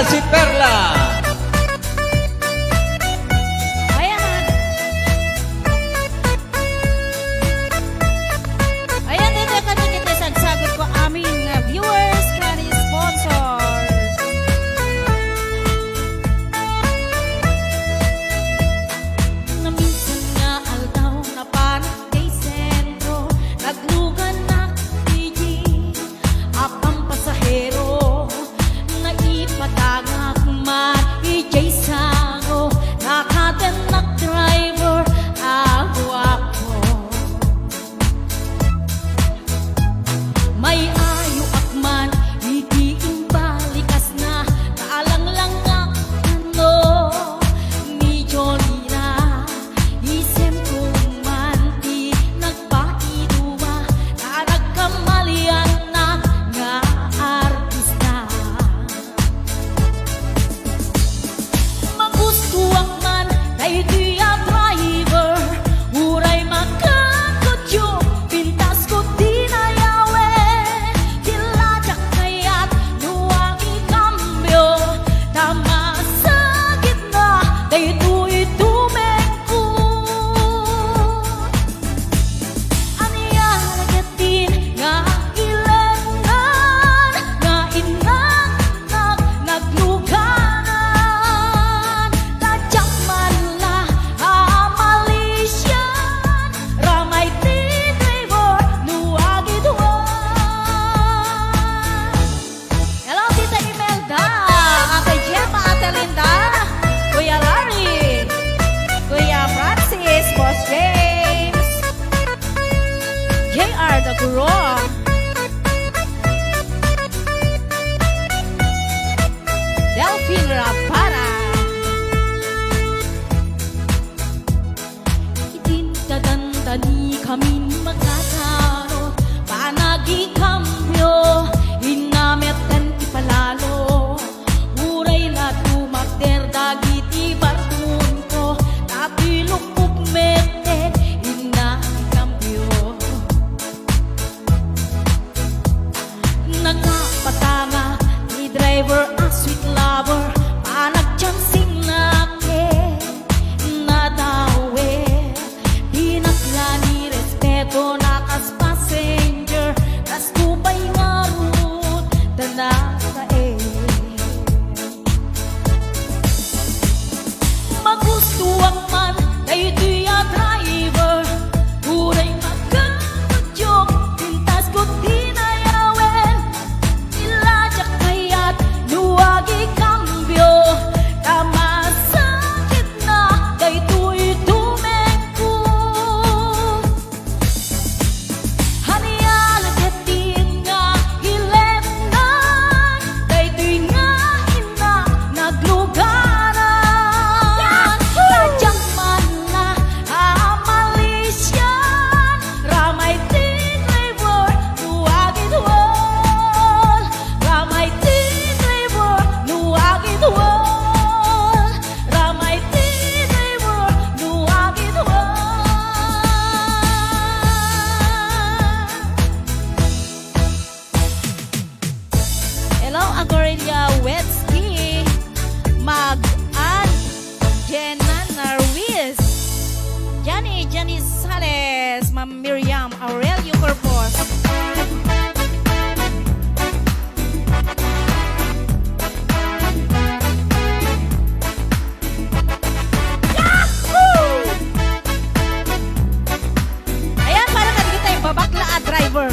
si Perla. Ayan. Ayan, dito kami kita sagot ko aming viewers, kani sponsors. Na minsan nga aldaw na panak kay sentro, naglugan na tiji, apang pasahero, naipadagak man ijay sango, nakadenak driver, ako. May ayo akman, hindi balikas na, kaalang lang ano, ni Jolina, isem ko man di nagpaiduwa, na nagkamalian na nga artista. Magustuhan man, kay diya driver, uray makakudyo, pintas ko di nayawe, dilajak kayat nuwang ikambyo, tama sa gitna, kay itu'y-tumeng ko. Aniya nagatin nga ilangan, nga inang nagluganan, tadyak man la amalisyan, ramay ti driver nuwagidwan. Hello, Tita Imelda, Ate Gemma, Ate Linda, Kuya Larry, Kuya Francis, Boss James, JR the Guro, Delphine Rapara. Itinagandani kami magkataro, panagi kambyo, inametan ipalalo, uray la tumakder dagiti barkun ko, tapilok pugmete, inakambyo. Nagkapatanga ni driver a sweet lover, panagchansing nake nadawe, dinakla ni respeto nakas passenger, kas kupay ngarut danakae. Magustuhan man, kay diya driver, uray magkakadyok, pintas ko di nayawen, ilajak kayat luwagi kambyo, tama sa gitna, kay itu'y-tumeng ko. Haniya nagatin nga ilenan, kay ito'y nga ina nagluganan, tadyak man la amalisyan, ramay ti driver nuwagidwan, ramay ti driver nuwagidwan, ramay ti driver nuwagidwan. Hello, Agorelia Wetsky, Mag-An, Jenna Narwiz, Jenny Sales, Ma'am Miriam Aurelio Corpus. Yahoo! Ayan, parang kadi kita yung babakla driver.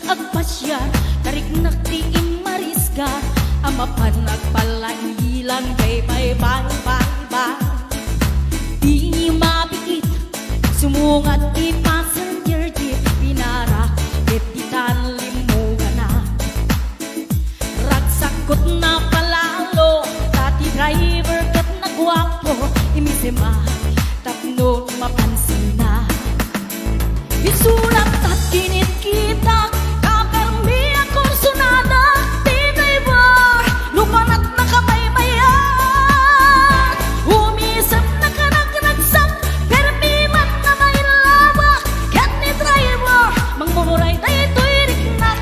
Nagagpasya, tarik naktiing marisga, amapan nagpalailan, bye. Di mabikit, sumungat di passenger jeep, pinara, detitan limugan na. Ragsakot na palalo, tati driver kat nagwapo, imisema, tapno mapansin na. Isulat at kinit kita, kapermi ako sunada, di driver, lumanat na kamay mayan, umisap na kanag-nagsak, permi mat na may laba, yan ni driver, mangmumuray tayo ito'y riknak.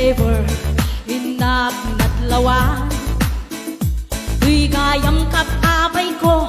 flavor inagnat lawan. Tuy gayam kap abay ko